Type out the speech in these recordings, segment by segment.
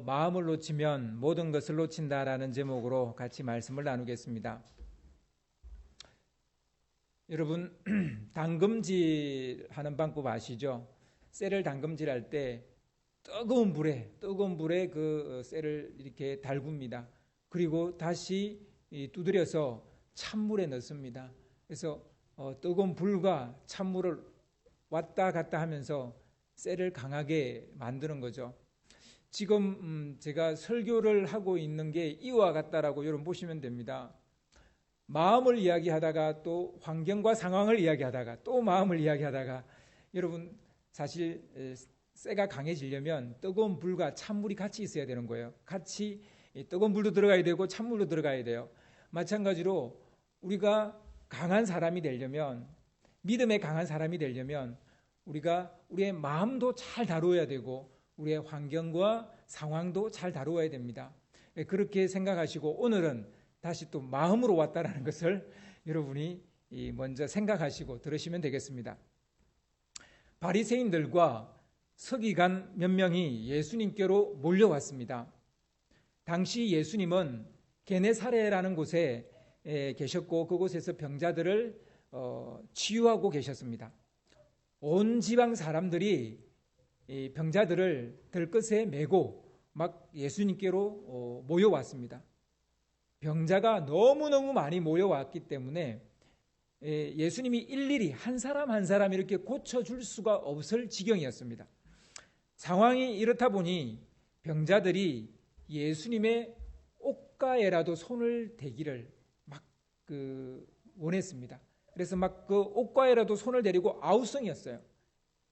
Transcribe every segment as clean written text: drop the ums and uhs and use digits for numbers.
마음을 놓치면 모든 것을 놓친다라는 제목으로 같이 말씀을 나누겠습니다. 여러분 담금질 하는 방법 아시죠? 쇠를 담금질할 때 뜨거운 불에 그 쇠를 이렇게 달굽니다. 그리고 다시 두드려서 찬물에 넣습니다. 그래서 뜨거운 불과 찬물을 왔다 갔다 하면서 쇠를 강하게 만드는 거죠. 지금 제가 설교를 하고 있는 게 이와 같다라고 여러분 보시면 됩니다. 마음을 이야기하다가 또 환경과 상황을 이야기하다가 또 마음을 이야기하다가 여러분 사실 쇠가 강해지려면 뜨거운 불과 찬물이 같이 있어야 되는 거예요. 같이 뜨거운 불도 들어가야 되고 찬물도 들어가야 돼요. 마찬가지로 우리가 강한 사람이 되려면, 믿음에 강한 사람이 되려면 우리가 우리의 마음도 잘 다루어야 되고 우리의 환경과 상황도 잘 다루어야 됩니다. 그렇게 생각하시고 오늘은 다시 또 마음으로 왔다라는 것을 여러분이 먼저 생각하시고 들으시면 되겠습니다. 바리새인들과 서기관 몇 명이 예수님께로 몰려왔습니다. 당시 예수님은 게네사레라는 곳에 계셨고 그곳에서 병자들을 치유하고 계셨습니다. 온 지방 사람들이 이 병자들을 들것에 메고 막 예수님께로 모여왔습니다. 병자가 너무너무 많이 모여왔기 때문에 예수님이 일일이 한 사람 한 사람 이렇게 고쳐줄 수가 없을 지경이었습니다. 상황이 이렇다 보니 병자들이 예수님의 옷가에라도 손을 대기를 막 원했습니다. 그래서 막 그 옷가에라도 손을 대리고 아우성이었어요.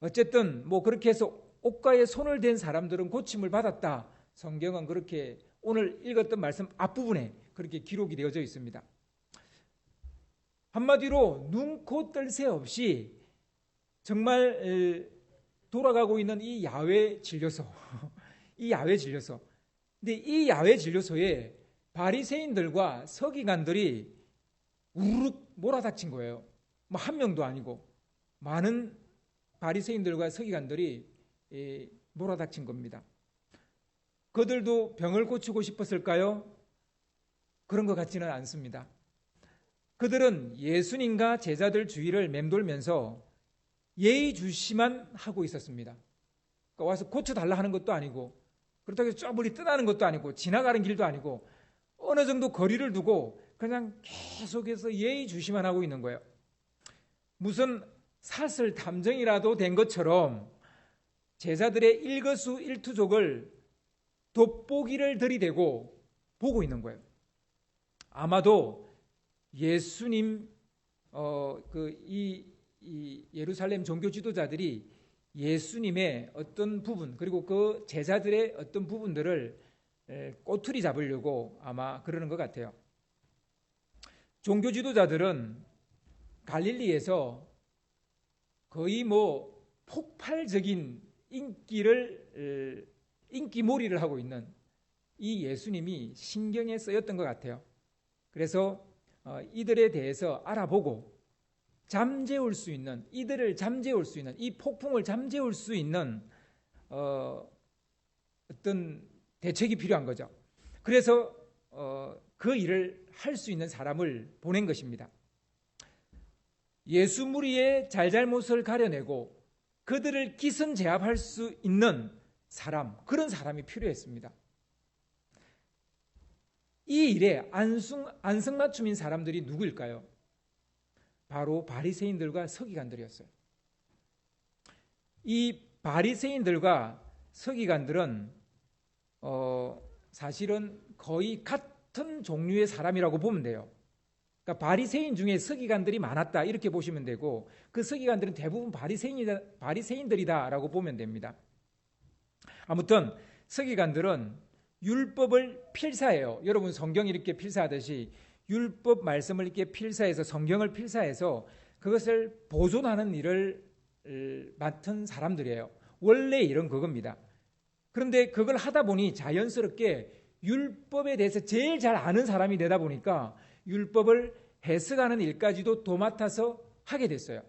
어쨌든 뭐 그렇게 해서 옷가에 손을 댄 사람들은 고침을 받았다. 성경은 그렇게 오늘 읽었던 말씀 앞부분에 그렇게 기록이 되어져 있습니다. 한마디로 눈코 뜰 새 없이 정말 돌아가고 있는 이 야외 진료소 근데 이 야외 진료소에 바리새인들과 서기관들이 우르르 몰아닥친 거예요. 뭐 한 명도 아니고 많은 바리새인들과 서기관들이 몰아닥친 겁니다. 그들도 병을 고치고 싶었을까요? 그런 것 같지는 않습니다. 그들은 예수님과 제자들 주위를 맴돌면서 예의주시만 하고 있었습니다. 그러니까 와서 고쳐달라 하는 것도 아니고 그렇다고 해서 저 멀리 떠나는 것도 아니고 지나가는 길도 아니고 어느 정도 거리를 두고 그냥 계속해서 예의주시만 하고 있는 거예요. 무슨 사슬 탐정이라도 된 것처럼 제자들의 일거수일투족을 돋보기를 들이대고 보고 있는 거예요. 아마도 예수님 이 예루살렘 종교 지도자들이 예수님의 어떤 부분 그리고 그 제자들의 어떤 부분들을 꼬투리 잡으려고 아마 그러는 것 같아요. 종교 지도자들은 갈릴리에서 거의 뭐 폭발적인 인기몰이를 하고 있는 이 예수님이 신경에 쓰였던 것 같아요. 그래서 이들에 대해서 알아보고 잠재울 수 있는, 이들을 잠재울 수 있는, 이 폭풍을 잠재울 수 있는 어떤 대책이 필요한 거죠. 그래서 그 일을 할 수 있는 사람을 보낸 것입니다. 예수 무리의 잘잘못을 가려내고 그들을 기선제압할 수 있는 사람, 그런 사람이 필요했습니다. 이 일에 안성맞춤인 사람들이 누구일까요? 바로 바리새인들과 서기관들이었어요. 이 바리새인들과 서기관들은 사실은 거의 같은 종류의 사람이라고 보면 돼요. 그러니까 바리새인 중에 서기관들이 많았다 이렇게 보시면 되고 그 서기관들은 대부분 바리새인들이다라고 보면 됩니다. 아무튼 서기관들은 율법을 필사해요. 여러분 성경 이렇게 필사하듯이 율법 말씀을 이렇게 필사해서 성경을 필사해서 그것을 보존하는 일을 맡은 사람들이에요. 원래 일은 그겁니다. 그런데 그걸 하다 보니 자연스럽게 율법에 대해서 제일 잘 아는 사람이 되다 보니까 율법을 해석하는 일까지도 도맡아서 하게 됐어요.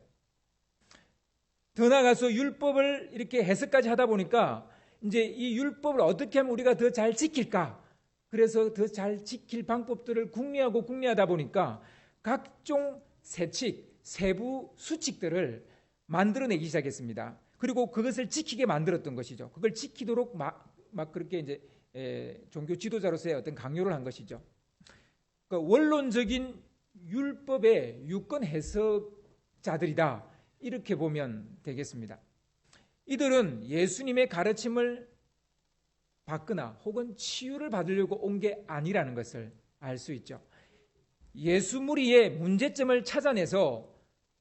더 나아가서 율법을 이렇게 해석까지 하다 보니까 이제 이 율법을 어떻게 하면 우리가 더 잘 지킬까? 그래서 더 잘 지킬 방법들을 궁리하다 보니까 각종 세칙, 세부 수칙들을 만들어내기 시작했습니다. 그리고 그것을 지키게 만들었던 것이죠. 그걸 지키도록 막 그렇게 이제 종교 지도자로서의 어떤 강요를 한 것이죠. 그러니까 원론적인 율법의 유권 해석자들이다, 이렇게 보면 되겠습니다. 이들은 예수님의 가르침을 받거나 혹은 치유를 받으려고 온 게 아니라는 것을 알 수 있죠. 예수 무리의 문제점을 찾아내서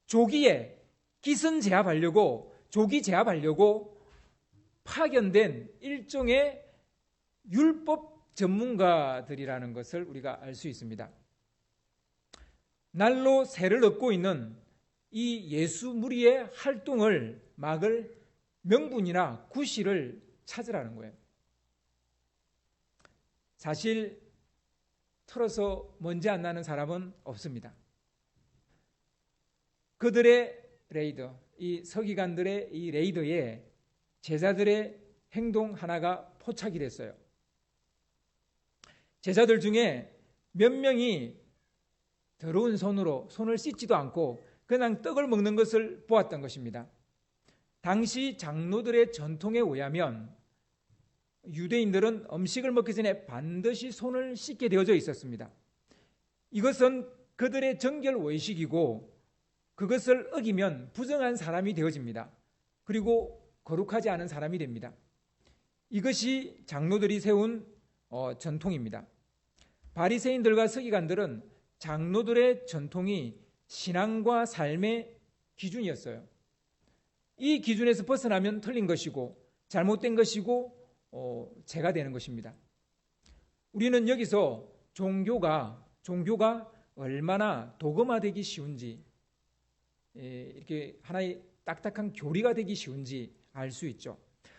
조기에 조기 제압하려고 파견된 일종의 율법 전문가들이라는 것을 우리가 알 수 있습니다. 날로 새를 얻고 있는 이 예수 무리의 활동을 막을 명분이나 구실을 찾으라는 거예요. 사실 털어서 먼지 안 나는 사람은 없습니다. 그들의 레이더, 이 서기관들의 이 레이더에 제자들의 행동 하나가 포착이 됐어요. 제자들 중에 몇 명이 더러운 손을 씻지도 않고 그냥 떡을 먹는 것을 보았던 것입니다. 당시 장로들의 전통에 의하면 유대인들은 음식을 먹기 전에 반드시 손을 씻게 되어져 있었습니다. 이것은 그들의 정결 외식이고 그것을 어기면 부정한 사람이 되어집니다. 그리고 거룩하지 않은 사람이 됩니다. 이것이 장로들이 세운 전통입니다. 바리새인들과 서기관들은 장로들의 전통이 신앙과 삶의 기준이었어요. 이 기준에서 벗어나면 틀린 것이고 잘못된 것이고 죄가 되는 것입니다. 우리는 여기서 종교가 얼마나 도금화되기 쉬운지, 이렇게 하나의 딱딱한 교리가 되기 쉬운지 알 수 있죠.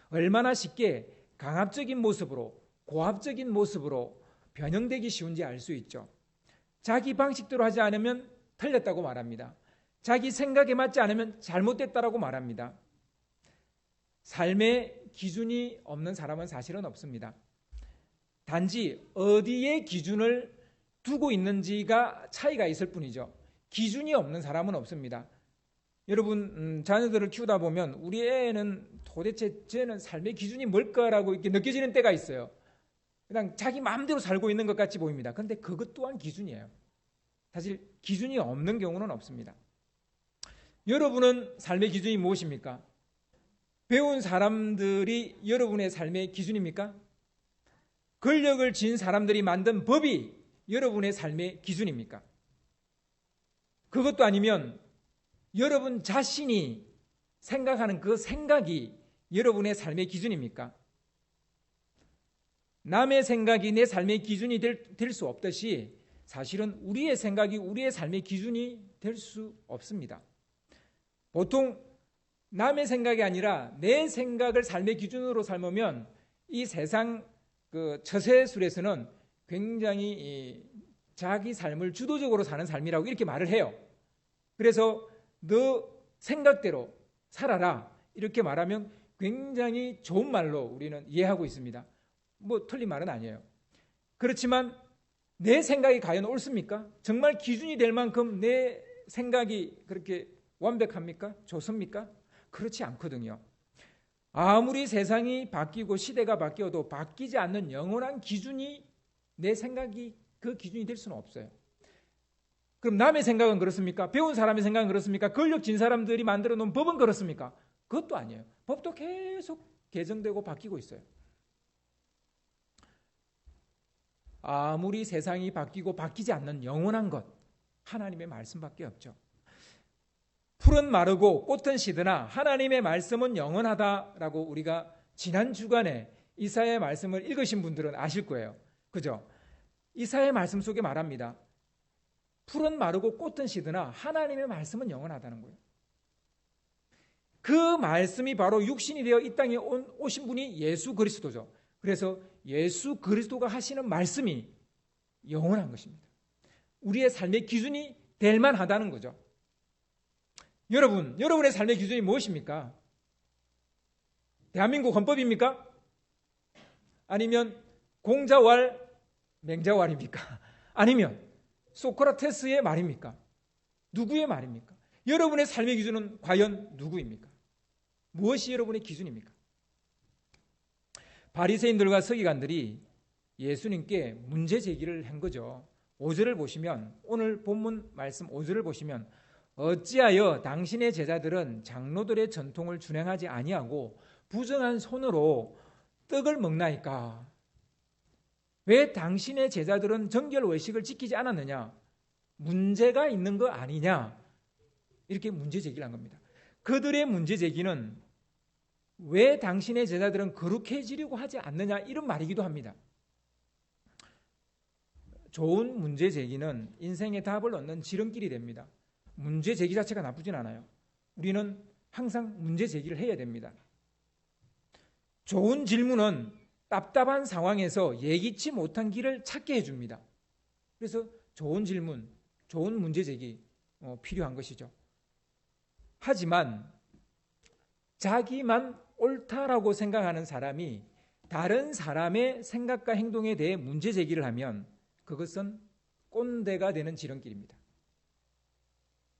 얼마나 쉽게 강압적인 모습으로, 고압적인 모습으로 변형되기 쉬운지 알 수 있죠. 자기 방식대로 하지 않으면 틀렸다고 말합니다. 자기 생각에 맞지 않으면 잘못됐다라고 말합니다. 삶의 기준이 없는 사람은 사실은 없습니다. 단지 어디에 기준을 두고 있는지가 차이가 있을 뿐이죠. 기준이 없는 사람은 없습니다. 여러분, 자녀들을 키우다 보면 우리 애는 도대체 쟤는 삶의 기준이 뭘까라고 이렇게 느껴지는 때가 있어요. 그냥 자기 마음대로 살고 있는 것 같이 보입니다. 그런데 그것 또한 기준이에요. 사실 기준이 없는 경우는 없습니다. 여러분은 삶의 기준이 무엇입니까? 배운 사람들이 여러분의 삶의 기준입니까? 권력을 쥔 사람들이 만든 법이 여러분의 삶의 기준입니까? 그것도 아니면 여러분 자신이 생각하는 그 생각이 여러분의 삶의 기준입니까? 남의 생각이 내 삶의 기준이 될 수 없듯이 사실은 우리의 생각이 우리의 삶의 기준이 될 수 없습니다. 보통 남의 생각이 아니라 내 생각을 삶의 기준으로 삼으면 이 세상 그 처세술에서는 굉장히 자기 삶을 주도적으로 사는 삶이라고 이렇게 말을 해요. 그래서 너 생각대로 살아라 이렇게 말하면 굉장히 좋은 말로 우리는 이해하고 있습니다. 뭐 틀린 말은 아니에요. 그렇지만 내 생각이 과연 옳습니까? 정말 기준이 될 만큼 내 생각이 그렇게 완벽합니까? 좋습니까? 그렇지 않거든요. 아무리 세상이 바뀌고 시대가 바뀌어도 바뀌지 않는 영원한 기준이 내 생각이 그 기준이 될 수는 없어요. 그럼 남의 생각은 그렇습니까? 배운 사람의 생각은 그렇습니까? 권력 진 사람들이 만들어 놓은 법은 그렇습니까? 그것도 아니에요. 법도 계속 개정되고 바뀌고 있어요. 아무리 세상이 바뀌고 바뀌지 않는 영원한 것, 하나님의 말씀밖에 없죠. 풀은 마르고 꽃은 시드나 하나님의 말씀은 영원하다라고 우리가 지난 주간에 이사야의 말씀을 읽으신 분들은 아실 거예요. 그죠? 이사야의 말씀 속에 말합니다. 풀은 마르고 꽃은 시드나 하나님의 말씀은 영원하다는 거예요. 그 말씀이 바로 육신이 되어 이 땅에 오신 분이 예수 그리스도죠. 그래서 예수 그리스도가 하시는 말씀이 영원한 것입니다. 우리의 삶의 기준이 될 만하다는 거죠. 여러분의 삶의 기준이 무엇입니까? 대한민국 헌법입니까? 아니면 공자왈 맹자왈입니까? 아니면 소크라테스의 말입니까? 누구의 말입니까? 여러분의 삶의 기준은 과연 누구입니까? 무엇이 여러분의 기준입니까? 바리새인들과 서기관들이 예수님께 문제 제기를 한 거죠. 5절을 보시면, 오늘 본문 말씀 5절을 보시면, 어찌하여 당신의 제자들은 장로들의 전통을 준행하지 아니하고 부정한 손으로 떡을 먹나이까? 왜 당신의 제자들은 정결외식을 지키지 않았느냐? 문제가 있는 거 아니냐? 이렇게 문제 제기를 한 겁니다. 그들의 문제 제기는 왜 당신의 제자들은 거룩해지려고 하지 않느냐, 이런 말이기도 합니다. 좋은 문제 제기는 인생의 답을 얻는 지름길이 됩니다. 문제 제기 자체가 나쁘진 않아요. 우리는 항상 문제 제기를 해야 됩니다. 좋은 질문은 답답한 상황에서 예기치 못한 길을 찾게 해줍니다. 그래서 좋은 질문, 좋은 문제 제기 필요한 것이죠. 하지만 자기만 옳다라고 생각하는 사람이 다른 사람의 생각과 행동에 대해 문제 제기를 하면 그것은 꼰대가 되는 지름길입니다.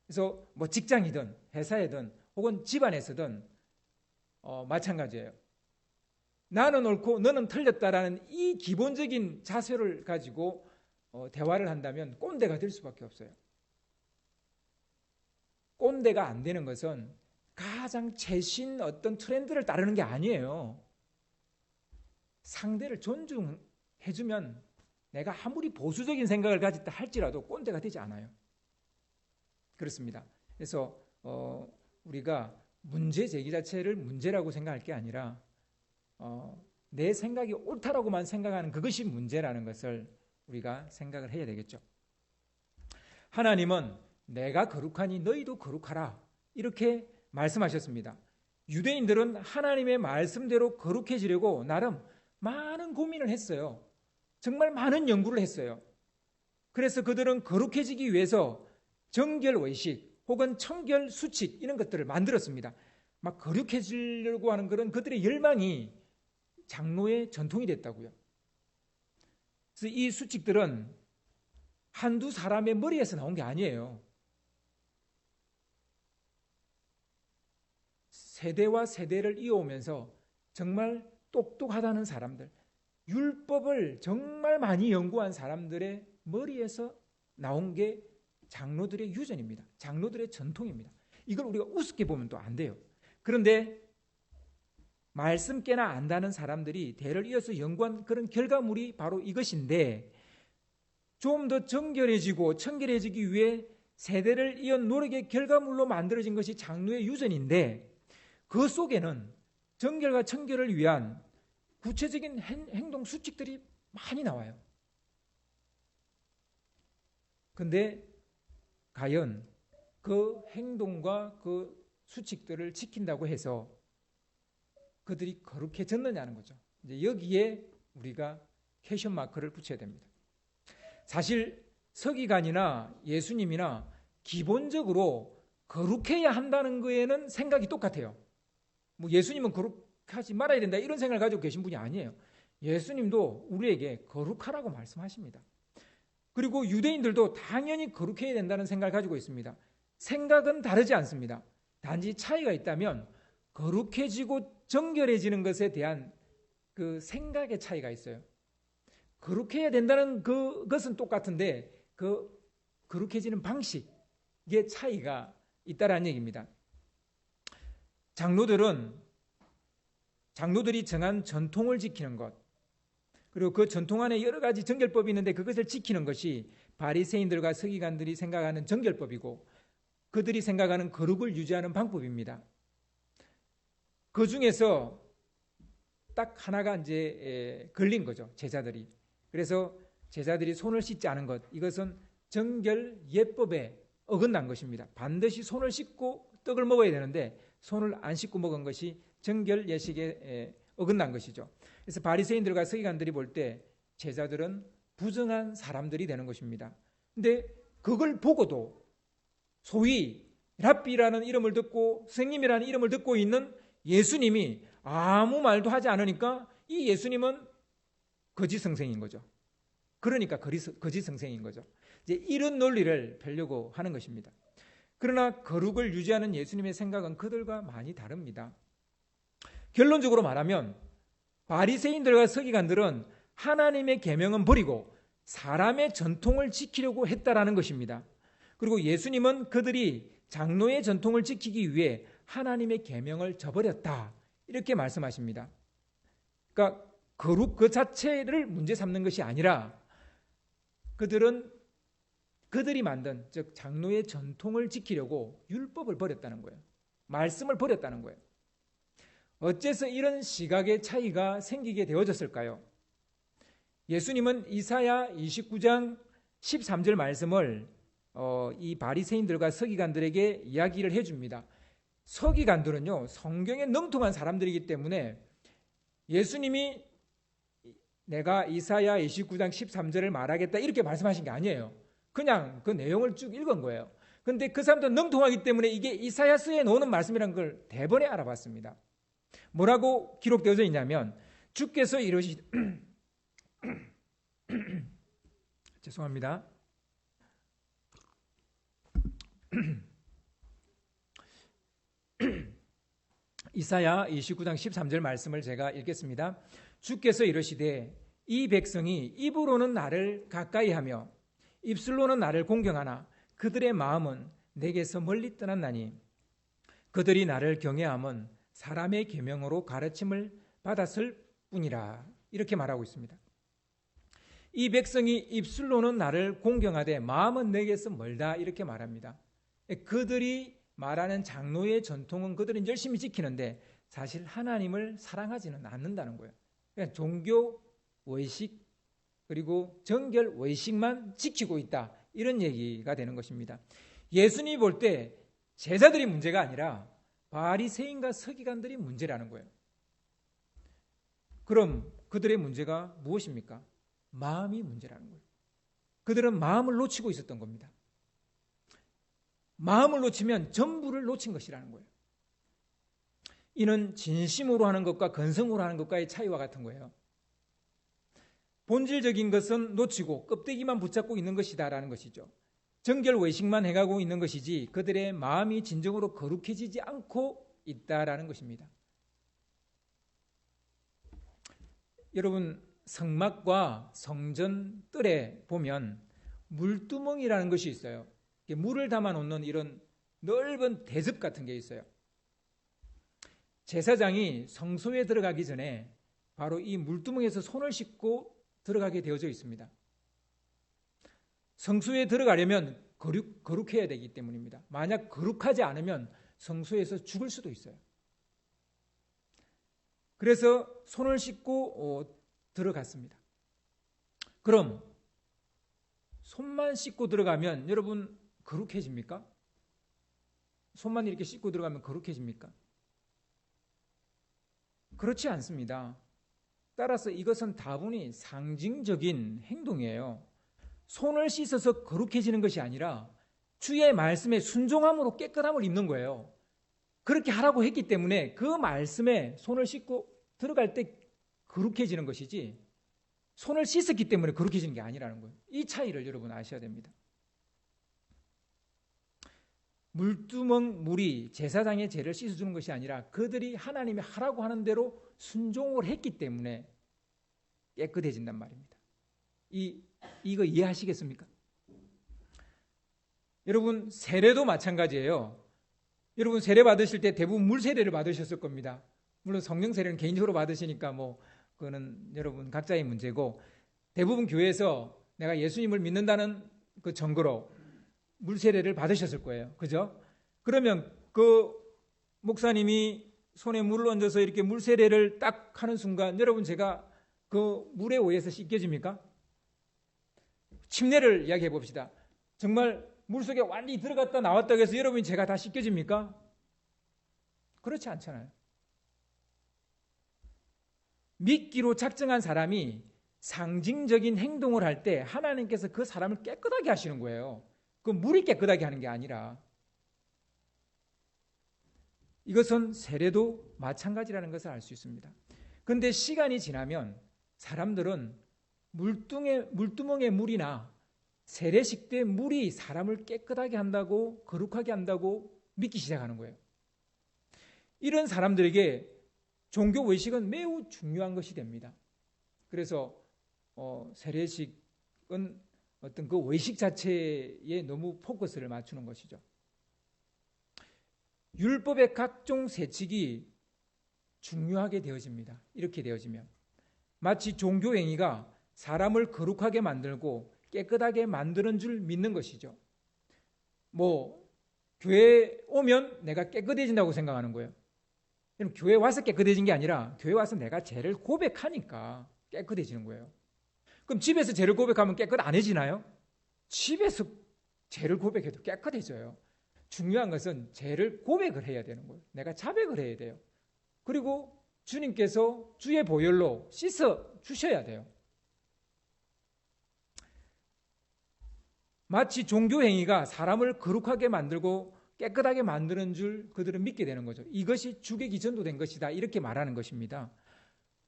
그래서 뭐 직장이든 회사에든 혹은 집안에서든 마찬가지예요. 나는 옳고 너는 틀렸다라는 이 기본적인 자세를 가지고 대화를 한다면 꼰대가 될 수밖에 없어요. 꼰대가 안 되는 것은 가장 최신 어떤 트렌드를 따르는 게 아니에요. 상대를 존중해주면 내가 아무리 보수적인 생각을 가졌다 할지라도 꼰대가 되지 않아요. 그렇습니다. 그래서 우리가 문제 제기 자체를 문제라고 생각할 게 아니라 내 생각이 옳다라고만 생각하는 그것이 문제라는 것을 우리가 생각을 해야 되겠죠. 하나님은 내가 거룩하니 너희도 거룩하라, 이렇게 말씀하셨습니다. 유대인들은 하나님의 말씀대로 거룩해지려고 나름 많은 고민을 했어요. 정말 많은 연구를 했어요. 그래서 그들은 거룩해지기 위해서 정결외식 혹은 청결수칙 이런 것들을 만들었습니다. 막 거룩해지려고 하는 그런 그들의 열망이 장로의 전통이 됐다고요. 그래서 이 수칙들은 한두 사람의 머리에서 나온 게 아니에요. 세대와 세대를 이어오면서 정말 똑똑하다는 사람들, 율법을 정말 많이 연구한 사람들의 머리에서 나온 게 장로들의 유전입니다. 장로들의 전통입니다. 이걸 우리가 우습게 보면 또 안 돼요. 그런데 말씀 깨나 안다는 사람들이 대를 이어서 연구한 그런 결과물이 바로 이것인데, 좀 더 정결해지고 청결해지기 위해 세대를 이은 노력의 결과물로 만들어진 것이 장로의 유전인데, 그 속에는 정결과 청결을 위한 구체적인 행동 수칙들이 많이 나와요. 그런데 과연 그 행동과 그 수칙들을 지킨다고 해서 그들이 거룩해졌느냐는 거죠. 이제 여기에 우리가 퀘션 마크를 붙여야 됩니다. 사실 서기관이나 예수님이나 기본적으로 거룩해야 한다는 거에는 생각이 똑같아요. 뭐 예수님은 거룩하지 말아야 된다 이런 생각을 가지고 계신 분이 아니에요. 예수님도 우리에게 거룩하라고 말씀하십니다. 그리고 유대인들도 당연히 거룩해야 된다는 생각을 가지고 있습니다. 생각은 다르지 않습니다. 단지 차이가 있다면 거룩해지고 정결해지는 것에 대한 그 생각의 차이가 있어요. 거룩해야 된다는 그것은 똑같은데 그 거룩해지는 방식의 차이가 있다라는 얘기입니다. 장로들이 정한 전통을 지키는 것, 그리고 그 전통 안에 여러 가지 정결법이 있는데 그것을 지키는 것이 바리새인들과 서기관들이 생각하는 정결법이고 그들이 생각하는 거룩을 유지하는 방법입니다. 그 중에서 딱 하나가 이제 걸린 거죠, 제자들이. 그래서 제자들이 손을 씻지 않은 것, 이것은 정결 예법에 어긋난 것입니다. 반드시 손을 씻고 떡을 먹어야 되는데 손을 안 씻고 먹은 것이 정결 예식에 어긋난 것이죠. 그래서 바리새인들과 서기관들이 볼 때 제자들은 부정한 사람들이 되는 것입니다. 근데 그걸 보고도 소위 랍비라는 이름을 듣고 선생님이라는 이름을 듣고 있는 예수님이 아무 말도 하지 않으니까 이 예수님은 거짓 성생인 거죠. 그러니까 거짓 성생인 거죠. 이제 이런 논리를 펴려고 하는 것입니다. 그러나 거룩을 유지하는 예수님의 생각은 그들과 많이 다릅니다. 결론적으로 말하면 바리새인들과 서기관들은 하나님의 계명은 버리고 사람의 전통을 지키려고 했다라는 것입니다. 그리고 예수님은 그들이 장로의 전통을 지키기 위해 하나님의 계명을 저버렸다, 이렇게 말씀하십니다. 그러니까 거룩 그 자체를 문제 삼는 것이 아니라 그들이 만든, 즉 장로의 전통을 지키려고 율법을 버렸다는 거예요. 말씀을 버렸다는 거예요. 어째서 이런 시각의 차이가 생기게 되어졌을까요? 예수님은 이사야 29장 13절 말씀을 이 바리새인들과 서기관들에게 이야기를 해줍니다. 서기관들은요, 성경에 능통한 사람들이기 때문에 예수님이 내가 이사야 29장 13절을 말하겠다 이렇게 말씀하신 게 아니에요. 그냥 그 내용을 쭉 읽은 거예요. 그런데 그 사람들은 능통하기 때문에 이게 이사야서에 나오는 말씀이라는 걸 대번에 알아봤습니다. 뭐라고 기록되어져 있냐면, 주께서 이러시 죄송합니다. 이사야 29장 13절 말씀을 제가 읽겠습니다. 주께서 이러시되 이 백성이 입으로는 나를 가까이하며 입술로는 나를 공경하나 그들의 마음은 내게서 멀리 떠났나니 그들이 나를 경외함은 사람의 계명으로 가르침을 받았을 뿐이라, 이렇게 말하고 있습니다. 이 백성이 입술로는 나를 공경하되 마음은 내게서 멀다, 이렇게 말합니다. 그들이 말하는 장로의 전통은 그들은 열심히 지키는데 사실 하나님을 사랑하지는 않는다는 거예요. 그냥 종교 외식 그리고 정결 외식만 지키고 있다, 이런 얘기가 되는 것입니다. 예수님이 볼 때 제자들이 문제가 아니라 바리새인과 서기관들이 문제라는 거예요. 그럼 그들의 문제가 무엇입니까? 마음이 문제라는 거예요. 그들은 마음을 놓치고 있었던 겁니다. 마음을 놓치면 전부를 놓친 것이라는 거예요. 이는 진심으로 하는 것과 건성으로 하는 것과의 차이와 같은 거예요. 본질적인 것은 놓치고 껍데기만 붙잡고 있는 것이다라는 것이죠. 정결 외식만 해가고 있는 것이지 그들의 마음이 진정으로 거룩해지지 않고 있다라는 것입니다. 여러분, 성막과 성전 뜰에 보면 물두멍이라는 것이 있어요. 물을 담아 놓는 이런 넓은 대접 같은 게 있어요. 제사장이 성소에 들어가기 전에 바로 이 물두멍에서 손을 씻고 들어가게 되어져 있습니다. 성소에 들어가려면 거룩해야 되기 때문입니다. 만약 거룩하지 않으면 성소에서 죽을 수도 있어요. 그래서 손을 씻고 들어갔습니다. 그럼 손만 씻고 들어가면 여러분 거룩해집니까? 손만 이렇게 씻고 들어가면 거룩해집니까? 그렇지 않습니다. 따라서 이것은 다분히 상징적인 행동이에요. 손을 씻어서 거룩해지는 것이 아니라 주의 말씀에 순종함으로 깨끗함을 입는 거예요. 그렇게 하라고 했기 때문에 그 말씀에 손을 씻고 들어갈 때 거룩해지는 것이지 손을 씻었기 때문에 거룩해지는 게 아니라는 거예요. 이 차이를 여러분 아셔야 됩니다. 물두멍 물이 제사장의 죄를 씻어주는 것이 아니라 그들이 하나님이 하라고 하는 대로 순종을 했기 때문에 깨끗해진단 말입니다. 이거 이해하시겠습니까? 여러분, 세례도 마찬가지예요. 여러분, 세례 받으실 때 대부분 물 세례를 받으셨을 겁니다. 물론 성령 세례는 개인적으로 받으시니까 그거는 여러분 각자의 문제고, 대부분 교회에서 내가 예수님을 믿는다는 그 증거로 물 세례를 받으셨을 거예요. 그죠? 그러면 그 목사님이 손에 물을 얹어서 이렇게 물 세례를 딱 하는 순간 여러분, 제가 그 물에 의해서 씻겨집니까? 침례를 이야기해 봅시다. 정말 물속에 완전히 들어갔다 나왔다고 해서 여러분이 제가 다 씻겨집니까? 그렇지 않잖아요. 믿기로 작정한 사람이 상징적인 행동을 할 때 하나님께서 그 사람을 깨끗하게 하시는 거예요. 그 물이 깨끗하게 하는 게 아니라. 이것은 세례도 마찬가지라는 것을 알 수 있습니다. 그런데 시간이 지나면 사람들은 물두멍의 물이나 세례식 때 물이 사람을 깨끗하게 한다고, 거룩하게 한다고 믿기 시작하는 거예요. 이런 사람들에게 종교 외식은 매우 중요한 것이 됩니다. 그래서 세례식은 어떤 그 외식 자체에 너무 포커스를 맞추는 것이죠. 율법의 각종 세칙이 중요하게 되어집니다. 이렇게 되어지면 마치 종교 행위가 사람을 거룩하게 만들고 깨끗하게 만드는 줄 믿는 것이죠. 교회에 오면 내가 깨끗해진다고 생각하는 거예요. 교회 와서 깨끗해진 게 아니라 교회 와서 내가 죄를 고백하니까 깨끗해지는 거예요. 그럼 집에서 죄를 고백하면 깨끗 안 해지나요? 집에서 죄를 고백해도 깨끗해져요. 중요한 것은 죄를 고백을 해야 되는 거예요. 내가 자백을 해야 돼요. 그리고 주님께서 주의 보혈로 씻어 주셔야 돼요. 마치 종교 행위가 사람을 거룩하게 만들고 깨끗하게 만드는 줄 그들은 믿게 되는 거죠. 이것이 주객이 전도된 것이다, 이렇게 말하는 것입니다.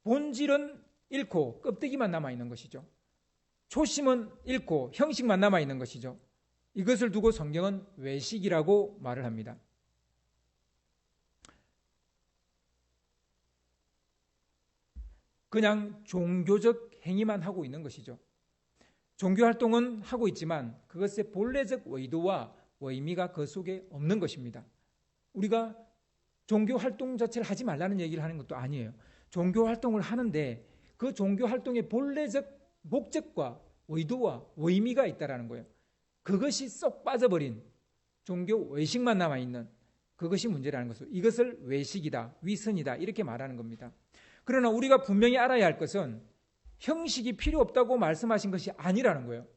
본질은 잃고 껍데기만 남아있는 것이죠. 초심은 잃고 형식만 남아있는 것이죠. 이것을 두고 성경은 외식이라고 말을 합니다. 그냥 종교적 행위만 하고 있는 것이죠. 종교 활동은 하고 있지만 그것의 본래적 의도와 의미가 그 속에 없는 것입니다. 우리가 종교 활동 자체를 하지 말라는 얘기를 하는 것도 아니에요. 종교 활동을 하는데 그 종교 활동의 본래적 목적과 의도와 의미가 있다라는 거예요. 그것이 쏙 빠져버린 종교 외식만 남아있는 그것이 문제라는 것을, 이것을 외식이다, 위선이다, 이렇게 말하는 겁니다. 그러나 우리가 분명히 알아야 할 것은 형식이 필요 없다고 말씀하신 것이 아니라는 거예요.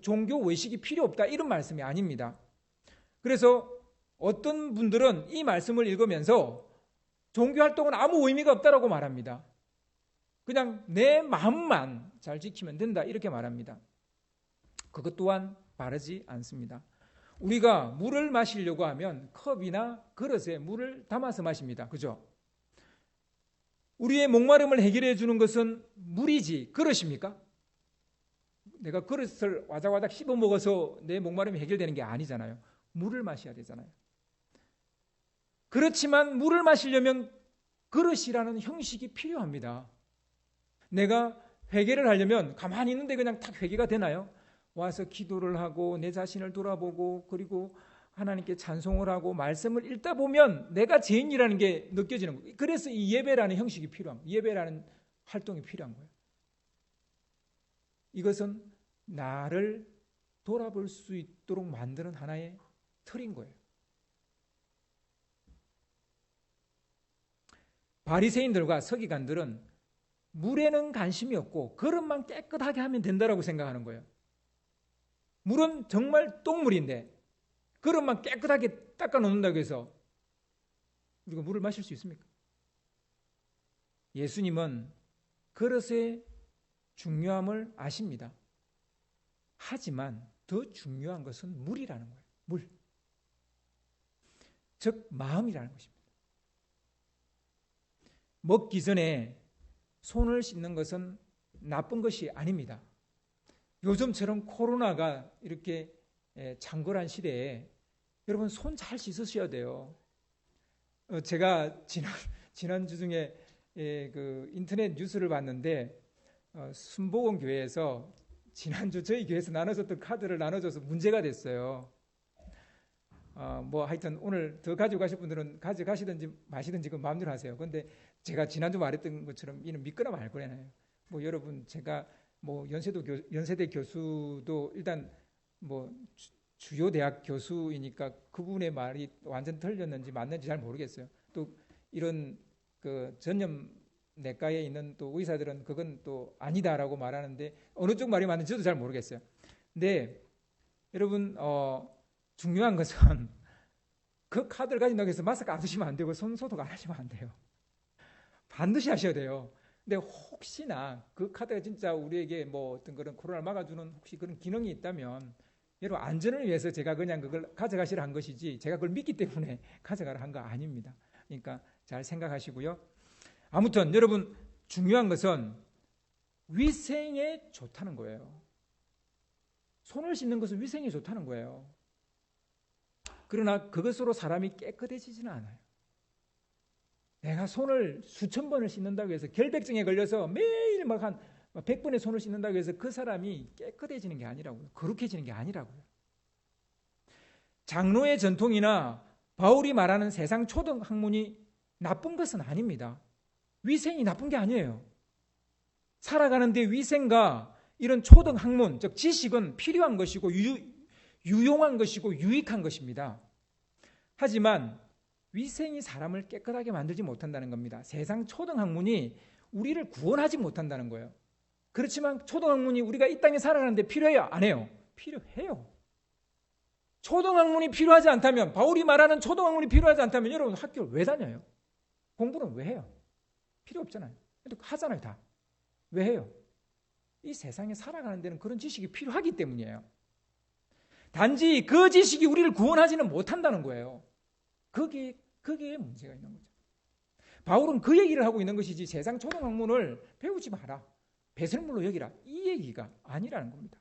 종교 외식이 필요 없다, 이런 말씀이 아닙니다. 그래서 어떤 분들은 이 말씀을 읽으면서 종교 활동은 아무 의미가 없다라고 말합니다. 그냥 내 마음만 잘 지키면 된다, 이렇게 말합니다. 그것 또한 바르지 않습니다. 우리가 물을 마시려고 하면 컵이나 그릇에 물을 담아서 마십니다. 그죠? 우리의 목마름을 해결해 주는 것은 물이지 그릇입니까? 내가 그릇을 와작와작 씹어 먹어서 내 목마름이 해결되는 게 아니잖아요. 물을 마셔야 되잖아요. 그렇지만 물을 마시려면 그릇이라는 형식이 필요합니다. 내가 회개를 하려면 가만히 있는데 그냥 탁 회개가 되나요? 와서 기도를 하고 내 자신을 돌아보고 그리고 하나님께 찬송을 하고 말씀을 읽다 보면 내가 죄인이라는 게 느껴지는 거예요. 그래서 이 예배라는 형식이 필요한 거예요. 예배라는 활동이 필요한 거예요. 이것은 나를 돌아볼 수 있도록 만드는 하나의 틀인 거예요. 바리새인들과 서기관들은 물에는 관심이 없고 그릇만 깨끗하게 하면 된다라고 생각하는 거예요. 물은 정말 똥물인데 그릇만 깨끗하게 닦아 놓는다고 해서 우리가 물을 마실 수 있습니까? 예수님은 그릇의 중요함을 아십니다. 하지만 더 중요한 것은 물이라는 거예요. 물. 즉 마음이라는 것입니다. 먹기 전에 손을 씻는 것은 나쁜 것이 아닙니다. 요즘처럼 코로나가 이렇게 창궐한 시대에 여러분 손 잘 씻으셔야 돼요. 제가 지난주 중에 그 인터넷 뉴스를 봤는데 순복음 교회에서 지난주 저희 교회에서 나눠줬던 카드를 나눠줘서 문제가 됐어요. 하여튼 오늘 더 가져가실 분들은 가져가시든지 마시든지 그 마음대로 하세요. 그런데 제가 지난주 말했던 것처럼 이는 믿거나 말거나요. 여러분 제가 연세대 교수도 일단 주요 대학 교수이니까 그분의 말이 완전 틀렸는지 맞는지 잘 모르겠어요. 또 이런 그 전염 내과에 있는 또 의사들은 그건 또 아니다라고 말하는데 어느 쪽 말이 맞는지 저도 잘 모르겠어요. 근데 여러분 중요한 것은 그 카드를 가진다고 해서 마스크 안 쓰시면 안 되고 손 소독 안 하시면 안 돼요. 반드시 하셔야 돼요. 근데 혹시나 그 카드가 진짜 우리에게 어떤 그런 코로나를 막아주는 혹시 그런 기능이 있다면 여러분 안전을 위해서 제가 그냥 그걸 가져가시라 한 것이지 제가 그걸 믿기 때문에 가져가라 한 거 아닙니다. 그러니까 잘 생각하시고요. 아무튼 여러분 중요한 것은 위생에 좋다는 거예요. 손을 씻는 것은 위생에 좋다는 거예요. 그러나 그것으로 사람이 깨끗해지지는 않아요. 내가 손을 수천 번을 씻는다고 해서 결백증에 걸려서 매일 막 한 100번의 손을 씻는다고 해서 그 사람이 깨끗해지는 게 아니라고요. 거룩해지는 게 아니라고요. 장로의 전통이나 바울이 말하는 세상 초등 학문이 나쁜 것은 아닙니다. 위생이 나쁜 게 아니에요. 살아가는데 위생과 이런 초등 학문, 즉 지식은 필요한 것이고 유용한 것이고 유익한 것입니다. 하지만 위생이 사람을 깨끗하게 만들지 못한다는 겁니다. 세상 초등 학문이 우리를 구원하지 못한다는 거예요. 그렇지만 초등 학문이 우리가 이 땅에 살아가는데 필요해요? 안 해요? 필요해요. 초등 학문이 필요하지 않다면, 바울이 말하는 초등 학문이 필요하지 않다면 여러분 학교를 왜 다녀요? 공부는 왜 해요? 필요 없잖아요. 하잖아요, 다. 왜 해요? 이 세상에 살아가는 데는 그런 지식이 필요하기 때문이에요. 단지 그 지식이 우리를 구원하지는 못한다는 거예요. 거기에 문제가 있는 거죠. 바울은 그 얘기를 하고 있는 것이지 세상 초등 학문을 배우지 마라, 배설물로 여기라, 이 얘기가 아니라는 겁니다.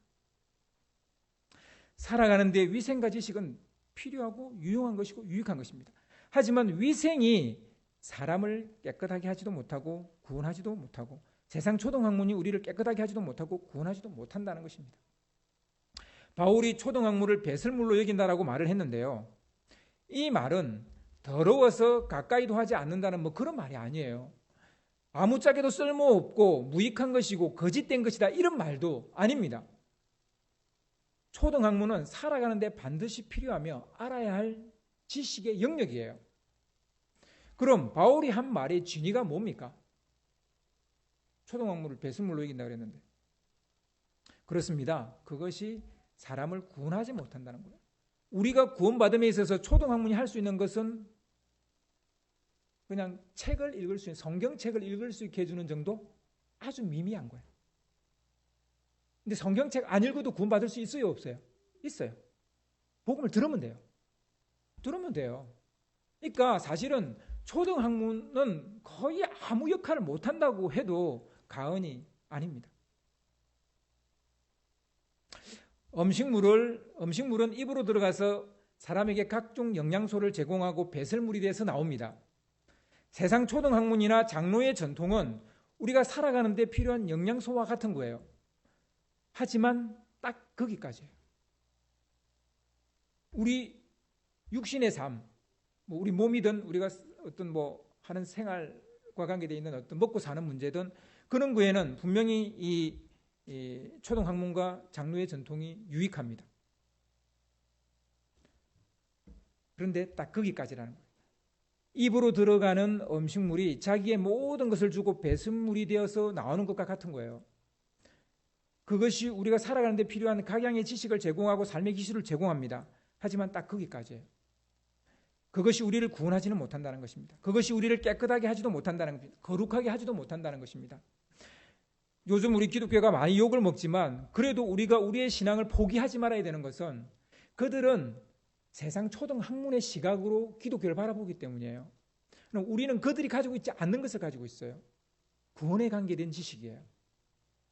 살아가는데 위생과 지식은 필요하고 유용한 것이고 유익한 것입니다. 하지만 위생이 사람을 깨끗하게 하지도 못하고 구원하지도 못하고 세상 초등학문이 우리를 깨끗하게 하지도 못하고 구원하지도 못한다는 것입니다. 바울이 초등학문을 배설물로 여긴다라고 말을 했는데요. 이 말은 더러워서 가까이도 하지 않는다는 뭐 그런 말이 아니에요. 아무짝에도 쓸모없고 무익한 것이고 거짓된 것이다, 이런 말도 아닙니다. 초등학문은 살아가는데 반드시 필요하며 알아야 할 지식의 영역이에요. 그럼 바울이 한 말의 진위가 뭡니까? 초등학문을 배설물로 여긴다고 그랬는데, 그렇습니다. 그것이 사람을 구원하지 못한다는 거예요. 우리가 구원받음에 있어서 초등학문이 할 수 있는 것은 그냥 책을 읽을 수 있는, 성경책을 읽을 수 있게 해주는 정도? 아주 미미한 거예요. 근데 성경책 안 읽어도 구원받을 수 있어요, 없어요? 있어요. 복음을 들으면 돼요. 들으면 돼요. 그러니까 사실은 초등학문은 거의 아무 역할을 못한다고 해도 과언이 아닙니다. 음식물은 입으로 들어가서 사람에게 각종 영양소를 제공하고 배설물이 돼서 나옵니다. 세상 초등학문이나 장로의 전통은 우리가 살아가는 데 필요한 영양소와 같은 거예요. 하지만 딱 거기까지예요. 우리 육신의 삶, 우리 몸이든 우리가 어떤 하는 생활과 관계되어 있는 어떤 먹고 사는 문제든 그런 거에는 분명히 이 초등학문과 장로의 전통이 유익합니다. 그런데 딱 거기까지라는 거예요. 입으로 들어가는 음식물이 자기의 모든 것을 주고 배설물이 되어서 나오는 것과 같은 거예요. 그것이 우리가 살아가는 데 필요한 각양의 지식을 제공하고 삶의 기술을 제공합니다. 하지만 딱 거기까지예요. 그것이 우리를 구원하지는 못한다는 것입니다. 그것이 우리를 깨끗하게 하지도 못한다는 것입니다. 거룩하게 하지도 못한다는 것입니다. 요즘 우리 기독교가 많이 욕을 먹지만 그래도 우리가 우리의 신앙을 포기하지 말아야 되는 것은 그들은 세상 초등학문의 시각으로 기독교를 바라보기 때문이에요. 우리는 그들이 가지고 있지 않는 것을 가지고 있어요. 구원에 관계된 지식이에요.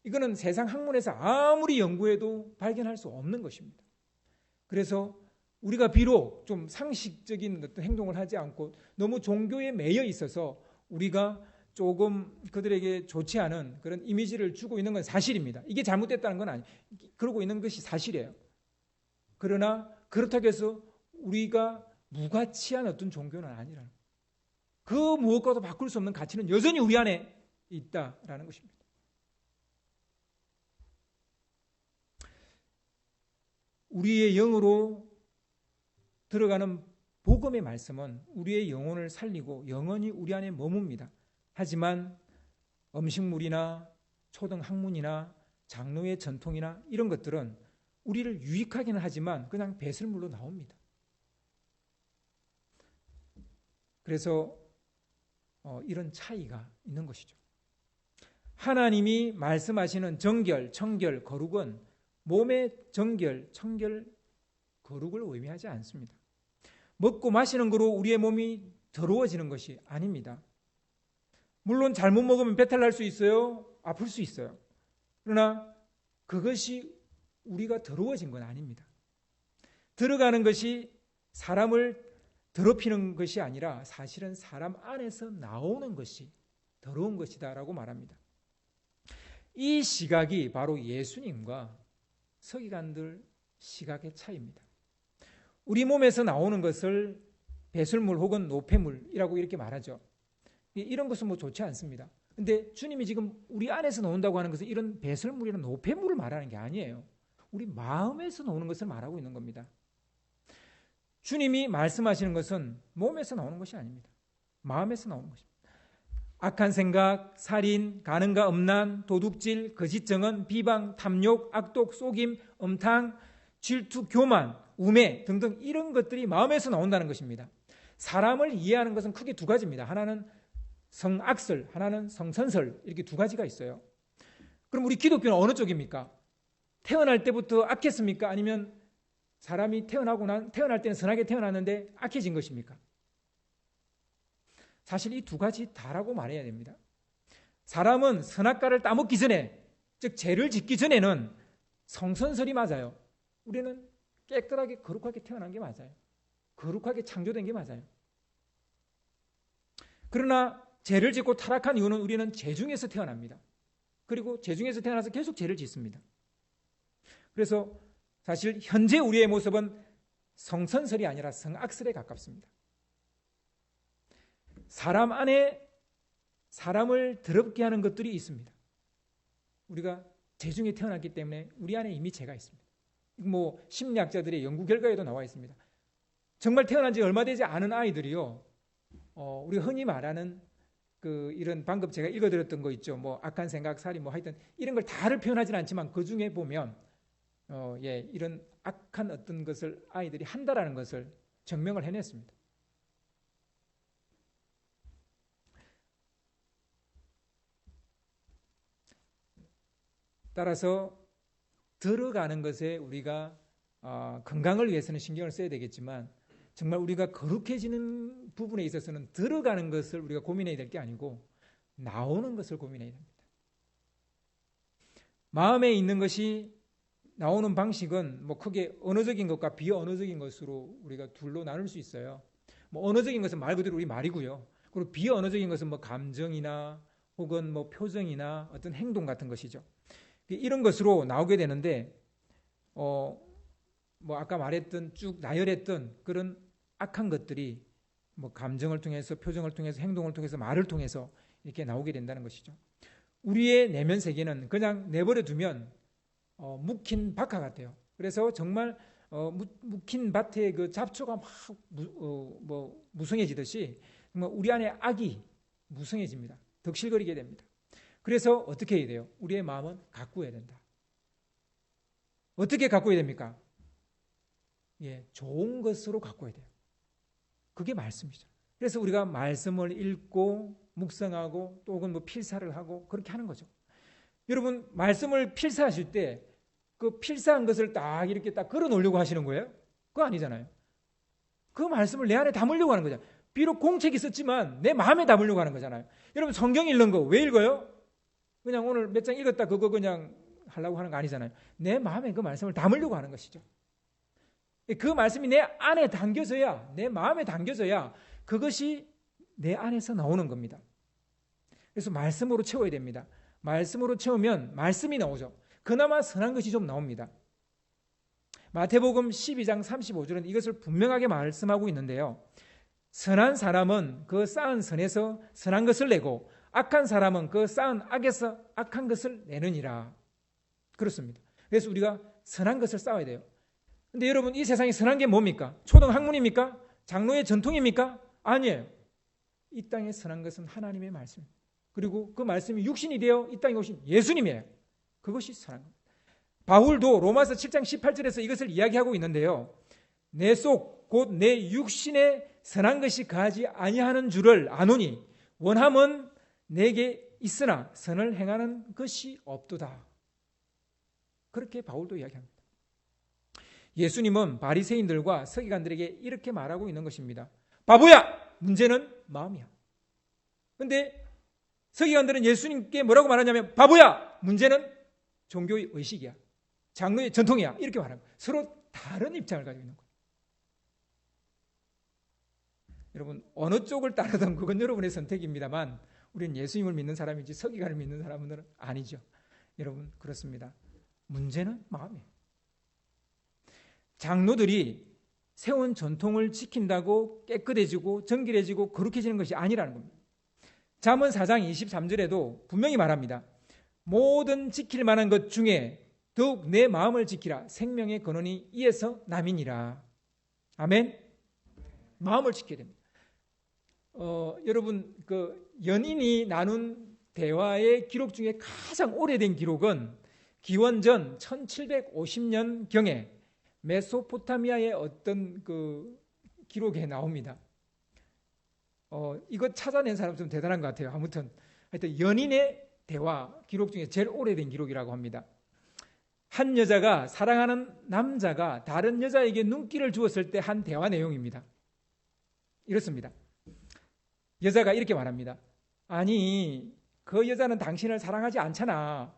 이거는 세상 학문에서 아무리 연구해도 발견할 수 없는 것입니다. 그래서 우리가 비록 좀 상식적인 어떤 행동을 하지 않고 너무 종교에 매여 있어서 우리가 조금 그들에게 좋지 않은 그런 이미지를 주고 있는 건 사실입니다. 이게 잘못됐다는 건 아니에요. 그러고 있는 것이 사실이에요. 그러나 그렇다고 해서 우리가 무가치한 어떤 종교는 아니라는 거예요. 그 무엇과도 바꿀 수 없는 가치는 여전히 우리 안에 있다라는 것입니다. 우리의 영으로 들어가는 복음의 말씀은 우리의 영혼을 살리고 영원히 우리 안에 머뭅니다. 하지만 음식물이나 초등학문이나 장로의 전통이나 이런 것들은 우리를 유익하기는 하지만 그냥 배설물로 나옵니다. 그래서 이런 차이가 있는 것이죠. 하나님이 말씀하시는 정결, 청결, 거룩은 몸의 정결, 청결, 거룩을 의미하지 않습니다. 먹고 마시는 거로 우리의 몸이 더러워지는 것이 아닙니다. 물론 잘못 먹으면 배탈 날 수 있어요. 아플 수 있어요. 그러나 그것이 우리가 더러워진 건 아닙니다. 들어가는 것이 사람을 더럽히는 것이 아니라 사실은 사람 안에서 나오는 것이 더러운 것이다라고 말합니다. 이 시각이 바로 예수님과 서기관들 시각의 차이입니다. 우리 몸에서 나오는 것을 배설물 혹은 노폐물이라고 이렇게 말하죠. 이런 것은 뭐 좋지 않습니다. 근데 주님이 지금 우리 안에서 나온다고 하는 것은 이런 배설물이나 노폐물을 말하는 게 아니에요. 우리 마음에서 나오는 것을 말하고 있는 겁니다. 주님이 말씀하시는 것은 몸에서 나오는 것이 아닙니다. 마음에서 나오는 것입니다. 악한 생각, 살인, 간음과 음란, 도둑질, 거짓 증언, 비방, 탐욕, 악독, 속임, 음탕, 질투, 교만, 우매 등등 이런 것들이 마음에서 나온다는 것입니다. 사람을 이해하는 것은 크게 두 가지입니다. 하나는 성악설, 하나는 성선설, 이렇게 두 가지가 있어요. 그럼 우리 기독교는 어느 쪽입니까? 태어날 때부터 악했습니까? 아니면 사람이 태어날 때는 선하게 태어났는데 악해진 것입니까? 사실 이 두 가지 다라고 말해야 됩니다. 사람은 선악과를 따먹기 전에, 즉 죄를 짓기 전에는 성선설이 맞아요. 우리는 깨끗하게 거룩하게 태어난 게 맞아요. 거룩하게 창조된 게 맞아요. 그러나 죄를 짓고 타락한 이유는 우리는 죄 중에서 태어납니다. 그리고 죄 중에서 태어나서 계속 죄를 짓습니다. 그래서 사실 현재 우리의 모습은 성선설이 아니라 성악설에 가깝습니다. 사람 안에 사람을 더럽게 하는 것들이 있습니다. 우리가 죄 중에 태어났기 때문에 우리 안에 이미 죄가 있습니다. 뭐 심리학자들의 연구 결과에도 나와 있습니다. 정말 태어난 지 얼마 되지 않은 아이들이요, 우리가 흔히 말하는 이런 방금 제가 읽어드렸던 거 있죠. 뭐 악한 생각, 살인, 뭐 하여튼 이런 걸 다를 표현하지는 않지만 그 중에 보면 이런 악한 어떤 것을 아이들이 한다라는 것을 증명을 해냈습니다. 따라서 들어가는 것에 우리가 건강을 위해서는 신경을 써야 되겠지만 정말 우리가 거룩해지는 부분에 있어서는 들어가는 것을 우리가 고민해야 될 게 아니고 나오는 것을 고민해야 됩니다. 마음에 있는 것이 나오는 방식은 뭐 크게 언어적인 것과 비언어적인 것으로 우리가 둘로 나눌 수 있어요. 뭐 언어적인 것은 말 그대로 우리 말이고요. 그리고 비언어적인 것은 뭐 감정이나 혹은 뭐 표정이나 어떤 행동 같은 것이죠. 이런 것으로 나오게 되는데 뭐 아까 말했던 쭉 나열했던 그런 악한 것들이 뭐 감정을 통해서, 표정을 통해서, 행동을 통해서, 말을 통해서 이렇게 나오게 된다는 것이죠. 우리의 내면 세계는 그냥 내버려 두면 묵힌 박하 같아요. 그래서 정말 묵힌 밭에 그 잡초가 막 무성해지듯이 정말 우리 안에 악이 무성해집니다. 덕실거리게 됩니다. 그래서 어떻게 해야 돼요? 우리의 마음은 가꾸어야 된다. 어떻게 가꾸어야 됩니까? 좋은 것으로 가꾸어야 돼요. 그게 말씀이죠. 그래서 우리가 말씀을 읽고 묵상하고 또 혹은 뭐 필사를 하고 그렇게 하는 거죠. 여러분, 말씀을 필사하실 때 그 필사한 것을 딱 이렇게 딱 걸어 놓으려고 하시는 거예요? 그거 아니잖아요. 그 말씀을 내 안에 담으려고 하는 거잖아요. 비록 공책이 있었지만 내 마음에 담으려고 하는 거잖아요. 여러분, 성경 읽는 거 왜 읽어요? 그냥 오늘 몇 장 읽었다 그거 그냥 하려고 하는 거 아니잖아요. 내 마음에 그 말씀을 담으려고 하는 것이죠. 그 말씀이 내 안에 담겨져야, 내 마음에 담겨져야 그것이 내 안에서 나오는 겁니다. 그래서 말씀으로 채워야 됩니다. 말씀으로 채우면 말씀이 나오죠. 그나마 선한 것이 좀 나옵니다. 마태복음 12장 35절은 이것을 분명하게 말씀하고 있는데요. 선한 사람은 그 쌓은 선에서 선한 것을 내고 악한 사람은 그 쌓은 악에서 악한 것을 내느니라. 그렇습니다. 그래서 우리가 선한 것을 쌓아야 돼요. 근데 여러분, 이 세상에 선한 게 뭡니까? 초등학문입니까? 장로의 전통입니까? 아니에요. 이 땅에 선한 것은 하나님의 말씀. 그리고 그 말씀이 육신이 되어 이 땅에 오신 예수님이에요. 그것이 선한 겁니다. 바울도 로마서 7장 18절에서 이것을 이야기하고 있는데요. 내 속 곧 내 육신에 선한 것이 가지 아니하는 줄을 아노니 원함은 내게 있으나 선을 행하는 것이 없도다. 그렇게 바울도 이야기합니다. 예수님은 바리새인들과 서기관들에게 이렇게 말하고 있는 것입니다. 바보야! 문제는 마음이야. 그런데 서기관들은 예수님께 뭐라고 말하냐면 바보야! 문제는 종교의 의식이야. 장로의 전통이야. 이렇게 말합니다. 서로 다른 입장을 가지고 있는 거예요. 여러분, 어느 쪽을 따르든 그건 여러분의 선택입니다만 우리는 예수님을 믿는 사람이지 서기관을 믿는 사람은 아니죠. 여러분, 그렇습니다. 문제는 마음이에요. 장로들이 세운 전통을 지킨다고 깨끗해지고 정결해지고 거룩해지는 것이 아니라는 겁니다. 잠언 4장 23절에도 분명히 말합니다. 모든 지킬 만한 것 중에 더욱 내 마음을 지키라. 생명의 근원이 이에서 남이니라. 아멘. 마음을 지켜야 됩니다. 여러분, 그 연인이 나눈 대화의 기록 중에 가장 오래된 기록은 기원전 1750년경에 메소포타미아의 어떤 그 기록에 나옵니다. 이거 찾아낸 사람 좀 대단한 것 같아요. 아무튼 하여튼 연인의 대화 기록 중에 제일 오래된 기록이라고 합니다. 한 여자가 사랑하는 남자가 다른 여자에게 눈길을 주었을 때 한 대화 내용입니다. 이렇습니다. 여자가 이렇게 말합니다. 아니, 그 여자는 당신을 사랑하지 않잖아.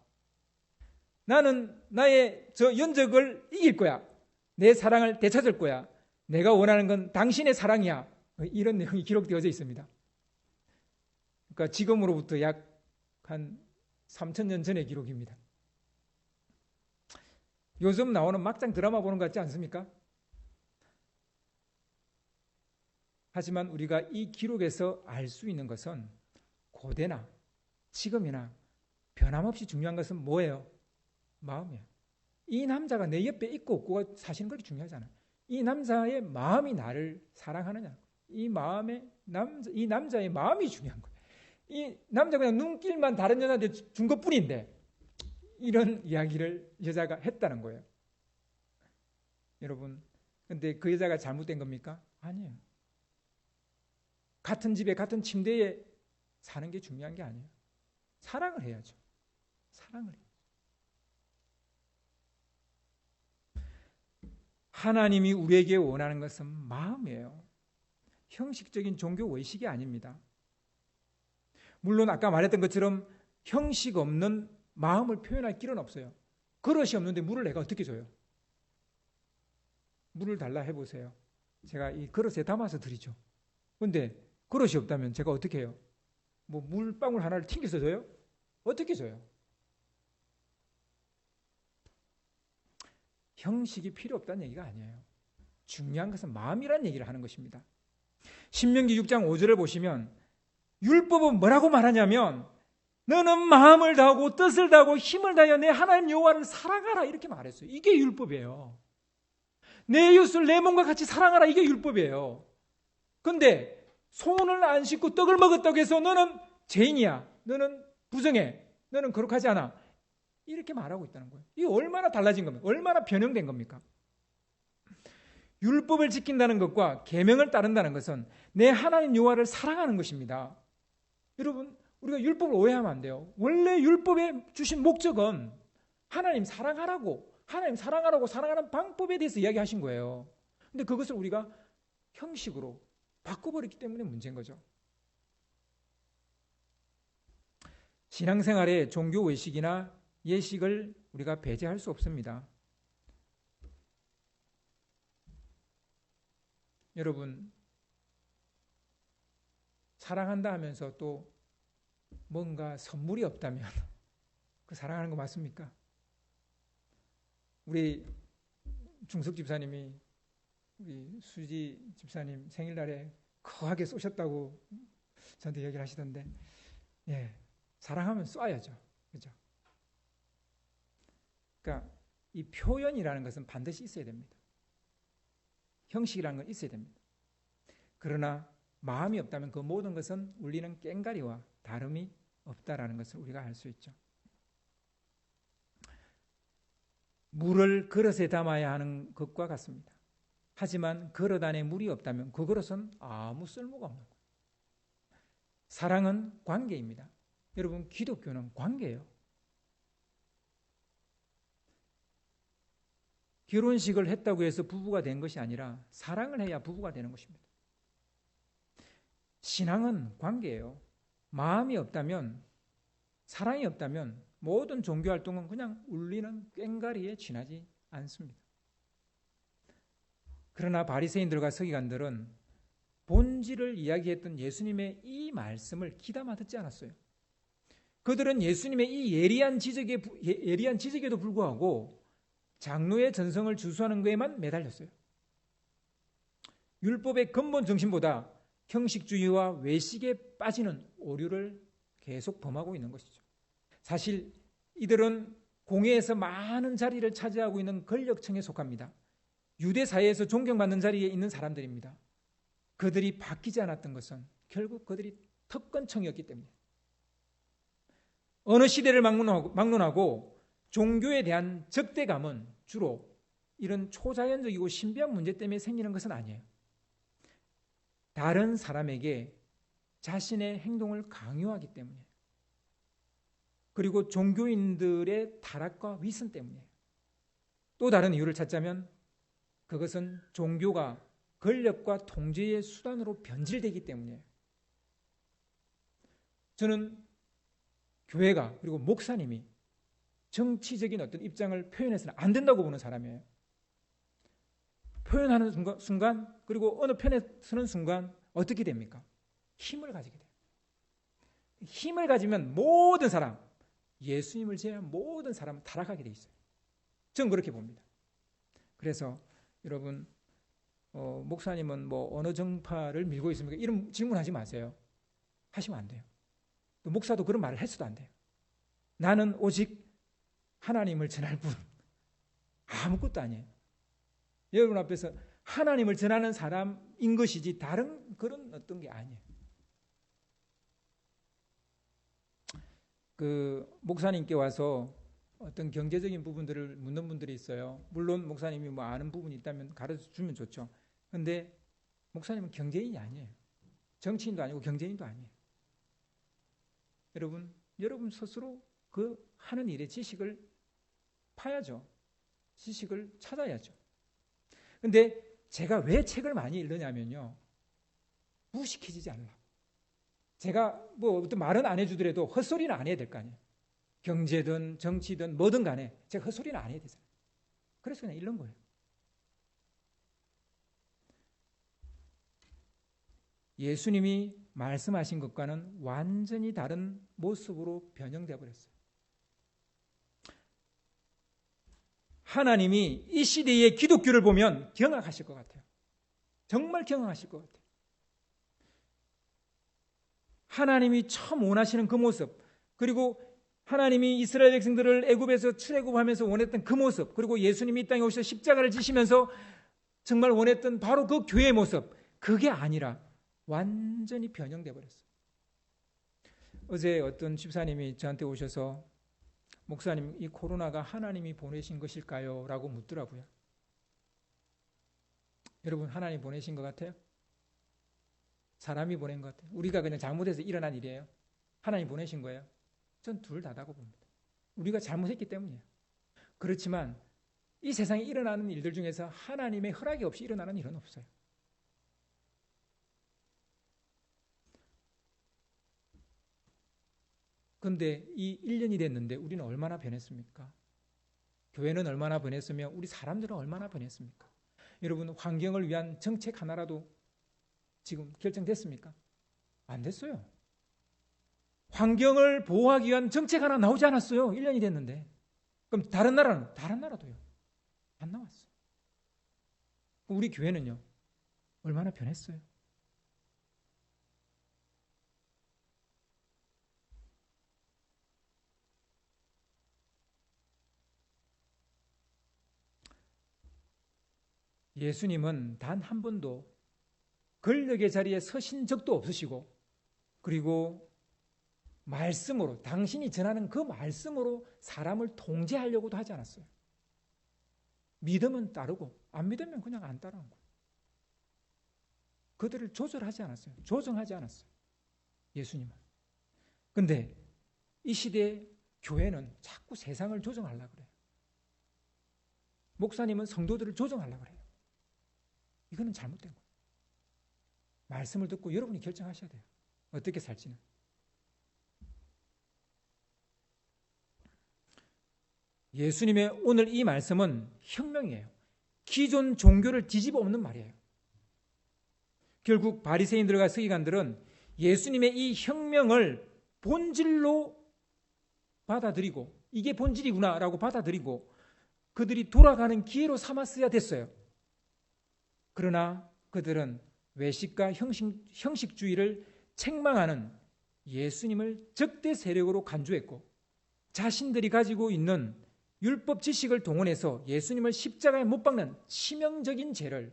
나는 나의 저 연적을 이길 거야. 내 사랑을 되찾을 거야. 내가 원하는 건 당신의 사랑이야. 이런 내용이 기록되어져 있습니다. 그러니까 지금으로부터 약 한 3,000년 전의 기록입니다. 요즘 나오는 막장 드라마 보는 것 같지 않습니까? 하지만 우리가 이 기록에서 알 수 있는 것은 고대나 지금이나 변함없이 중요한 것은 뭐예요? 마음이에요. 이 남자가 내 옆에 있고 없고가 사실은 그렇게 중요하잖아요. 이 남자의 마음이 나를 사랑하느냐. 이 남자의 마음이 중요한 거예요. 이 남자가 그냥 눈길만 다른 여자한테 준 것뿐인데 이런 이야기를 여자가 했다는 거예요. 여러분, 근데 그 여자가 잘못된 겁니까? 아니에요. 같은 집에 같은 침대에 사는 게 중요한 게 아니에요. 사랑을 해야죠. 사랑을 해야죠. 하나님이 우리에게 원하는 것은 마음이에요. 형식적인 종교 의식이 아닙니다. 물론 아까 말했던 것처럼 형식 없는 마음을 표현할 길은 없어요. 그릇이 없는데 물을 내가 어떻게 줘요? 물을 달라 해보세요. 제가 이 그릇에 담아서 드리죠. 그런데 그릇이 없다면 제가 어떻게 해요? 뭐 물방울 하나를 튕겨서 줘요? 어떻게 줘요? 형식이 필요 없다는 얘기가 아니에요. 중요한 것은 마음이라는 얘기를 하는 것입니다. 신명기 6장 5절을 보시면 율법은 뭐라고 말하냐면 너는 마음을 다하고 뜻을 다하고 힘을 다하여 내 하나님 여호와를 사랑하라 이렇게 말했어요. 이게 율법이에요. 내 이웃을 내 몸과 같이 사랑하라 이게 율법이에요. 그런데 손을 안 씻고 떡을 먹었다고 해서 너는 죄인이야. 너는 부정해. 너는 거룩하지 않아. 이렇게 말하고 있다는 거예요. 이게 얼마나 달라진 겁니까? 얼마나 변형된 겁니까? 율법을 지킨다는 것과 계명을 따른다는 것은 내 하나님 여호와를 사랑하는 것입니다. 여러분, 우리가 율법을 오해하면 안 돼요. 원래 율법에 주신 목적은 하나님 사랑하라고 사랑하는 방법에 대해서 이야기하신 거예요. 근데 그것을 우리가 형식으로 바꿔버렸기 때문에 문제인 거죠. 신앙생활에 종교 의식이나 예식을 우리가 배제할 수 없습니다. 여러분, 사랑한다 하면서 또 뭔가 선물이 없다면 그 사랑하는 거 맞습니까? 우리 중석 집사님이 우리 수지 집사님 생일날에 거하게 쏘셨다고 저한테 얘기를 하시던데, 예, 사랑하면 쏴야죠. 그죠? 그러니까 이 표현이라는 것은 반드시 있어야 됩니다. 형식이라는 건 있어야 됩니다. 그러나 마음이 없다면 그 모든 것은 울리는 꽹가리와 다름이 없다라는 것을 우리가 알 수 있죠. 물을 그릇에 담아야 하는 것과 같습니다. 하지만 그릇 안에 물이 없다면 그 그릇은 아무 쓸모가 없는 거예요. 사랑은 관계입니다. 여러분, 기독교는 관계예요. 결혼식을 했다고 해서 부부가 된 것이 아니라 사랑을 해야 부부가 되는 것입니다. 신앙은 관계예요. 마음이 없다면, 사랑이 없다면 모든 종교 활동은 그냥 울리는 꽹가리에 지나지 않습니다. 그러나 바리새인들과 서기관들은 본질을 이야기했던 예수님의 이 말씀을 귀담아 듣지 않았어요. 그들은 예수님의 이 예리한 지적에도 불구하고 장로의 전성을 주수하는 것에만 매달렸어요. 율법의 근본 정신보다 형식주의와 외식에 빠지는 오류를 계속 범하고 있는 것이죠. 사실 이들은 공회에서 많은 자리를 차지하고 있는 권력층에 속합니다. 유대 사회에서 존경받는 자리에 있는 사람들입니다. 그들이 바뀌지 않았던 것은 결국 그들이 특권층이었기 때문에 어느 시대를 막론하고 종교에 대한 적대감은 주로 이런 초자연적이고 신비한 문제 때문에 생기는 것은 아니에요. 다른 사람에게 자신의 행동을 강요하기 때문에 그리고 종교인들의 타락과 위선 때문에 또 다른 이유를 찾자면 그것은 종교가 권력과 통제의 수단으로 변질되기 때문이에요. 저는 교회가 그리고 목사님이 정치적인 어떤 입장을 표현해서는 안 된다고 보는 사람이에요. 표현하는 순간 그리고 어느 편에 서는 순간 어떻게 됩니까? 힘을 가지게 돼요. 힘을 가지면 모든 사람, 예수님을 제외한 모든 사람은 타락하게 돼 있어요. 저는 그렇게 봅니다. 그래서 여러분 목사님은 뭐 어느 정파를 밀고 있습니까? 이런 질문하지 마세요. 하시면 안 돼요. 또 목사도 그런 말을 해서도 안 돼요. 나는 오직 하나님을 전할 뿐 아무것도 아니에요. 여러분 앞에서 하나님을 전하는 사람인 것이지 다른 그런 어떤 게 아니에요. 그 목사님께 와서 어떤 경제적인 부분들을 묻는 분들이 있어요. 물론 목사님이 뭐 아는 부분이 있다면 가르쳐 주면 좋죠. 근데 목사님은 경제인이 아니에요. 정치인도 아니고 경제인도 아니에요. 여러분 스스로 그 하는 일의 지식을 파야죠. 지식을 찾아야죠. 근데 제가 왜 책을 많이 읽느냐면요. 무식해지지 않으려고. 제가 뭐 어떤 말은 안 해주더라도 헛소리는 안 해야 될 거 아니에요. 경제든 정치든 뭐든 간에 제가 헛소리는 안 해야 되잖아요. 그래서 그냥 읽는 거예요. 예수님이 말씀하신 것과는 완전히 다른 모습으로 변형되어 버렸어요. 하나님이 이 시대의 기독교를 보면 경악하실 것 같아요. 정말 경악하실 것 같아요. 하나님이 처음 원하시는 그 모습, 그리고 하나님이 이스라엘 백성들을 애굽에서 출애굽하면서 원했던 그 모습, 그리고 예수님이 이 땅에 오셔서 십자가를 지시면서 정말 원했던 바로 그 교회의 모습, 그게 아니라 완전히 변형되어 버렸어요. 어제 어떤 집사님이 저한테 오셔서 목사님, 이 코로나가 하나님이 보내신 것일까요? 라고 묻더라고요. 여러분, 하나님 보내신 것 같아요? 사람이 보낸 것 같아요? 우리가 그냥 잘못해서 일어난 일이에요? 하나님 보내신 거예요? 전 둘 다라고 봅니다. 우리가 잘못했기 때문이에요. 그렇지만 이 세상에 일어나는 일들 중에서 하나님의 허락이 없이 일어나는 일은 없어요. 그런데 이 1년이 됐는데 우리는 얼마나 변했습니까? 교회는 얼마나 변했으며 우리 사람들은 얼마나 변했습니까? 여러분, 환경을 위한 정책 하나라도 지금 결정됐습니까? 안 됐어요. 환경을 보호하기 위한 정책 하나 나오지 않았어요. 1년이 됐는데. 그럼 다른 나라도요. 안 나왔어요. 우리 교회는요. 얼마나 변했어요? 예수님은 단 한 번도 권력의 자리에 서신 적도 없으시고, 그리고 말씀으로, 당신이 전하는 그 말씀으로 사람을 통제하려고도 하지 않았어요. 믿으면 따르고 안 믿으면 그냥 안 따르는 거예요. 그들을 조절하지 않았어요. 조정하지 않았어요. 예수님은. 근데 이 시대의 교회는 자꾸 세상을 조정하려고 그래요. 목사님은 성도들을 조정하려고 그래요. 이거는 잘못된 거예요. 말씀을 듣고 여러분이 결정하셔야 돼요. 어떻게 살지는. 예수님의 오늘 이 말씀은 혁명이에요. 기존 종교를 뒤집어 엎는 말이에요. 결국 바리새인들과 서기관들은 예수님의 이 혁명을 본질로 받아들이고 이게 본질이구나라고 받아들이고 그들이 돌아가는 기회로 삼았어야 됐어요. 그러나 그들은 외식과 형식주의를 책망하는 예수님을 적대 세력으로 간주했고 자신들이 가지고 있는 율법 지식을 동원해서 예수님을 십자가에 못 박는 치명적인 죄를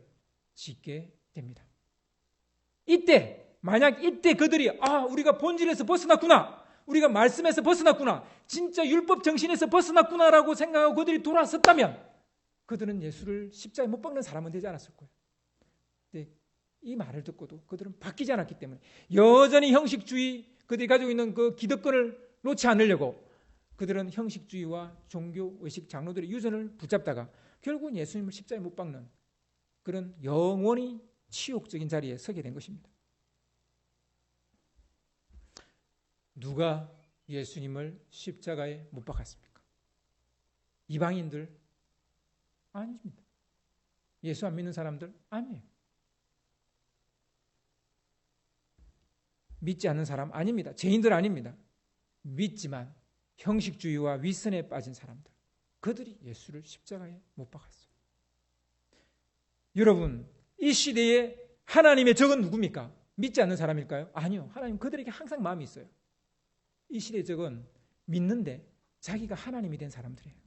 짓게 됩니다. 만약 이때 그들이 우리가 본질에서 벗어났구나, 우리가 말씀에서 벗어났구나, 진짜 율법 정신에서 벗어났구나라고 생각하고 그들이 돌아섰다면 그들은 예수를 십자가에 못 박는 사람은 되지 않았을 거예요. 근데 이 말을 듣고도 그들은 바뀌지 않았기 때문에 여전히 형식주의, 그들이 가지고 있는 그 기득권을 놓지 않으려고 그들은 형식주의와 종교 의식 장로들의 유전을 붙잡다가 결국은 예수님을 십자가에 못 박는 그런 영원히 치욕적인 자리에 서게 된 것입니다. 누가 예수님을 십자가에 못 박았습니까? 이방인들? 아닙니다. 예수 안 믿는 사람들? 아니에요. 믿지 않는 사람? 아닙니다. 죄인들 아닙니다. 믿지만 형식주의와 위선에 빠진 사람들, 그들이 예수를 십자가에 못 박았어요. 여러분, 이 시대에 하나님의 적은 누굽니까? 믿지 않는 사람일까요? 아니요. 하나님 그들에게 항상 마음이 있어요. 이 시대의 적은 믿는데 자기가 하나님이 된 사람들이에요.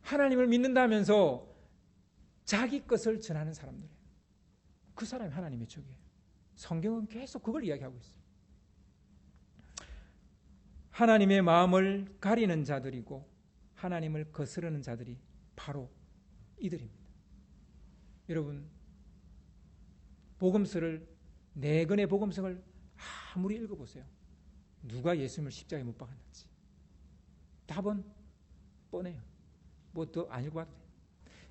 하나님을 믿는다면서 자기 것을 전하는 사람들이에요. 그 사람이 하나님의 적이에요. 성경은 계속 그걸 이야기하고 있어요. 하나님의 마음을 가리는 자들이고 하나님을 거스르는 자들이 바로 이들입니다. 여러분, 복음서를, 4권의 복음서를 아무리 읽어보세요. 누가 예수님을 십자가에 못 박았는지 답은 뻔해요. 뭐 더 안 읽어봐도 돼요.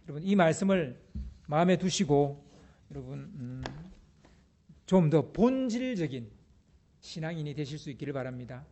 여러분, 이 말씀을 마음에 두시고 여러분 좀 더 본질적인 신앙인이 되실 수 있기를 바랍니다.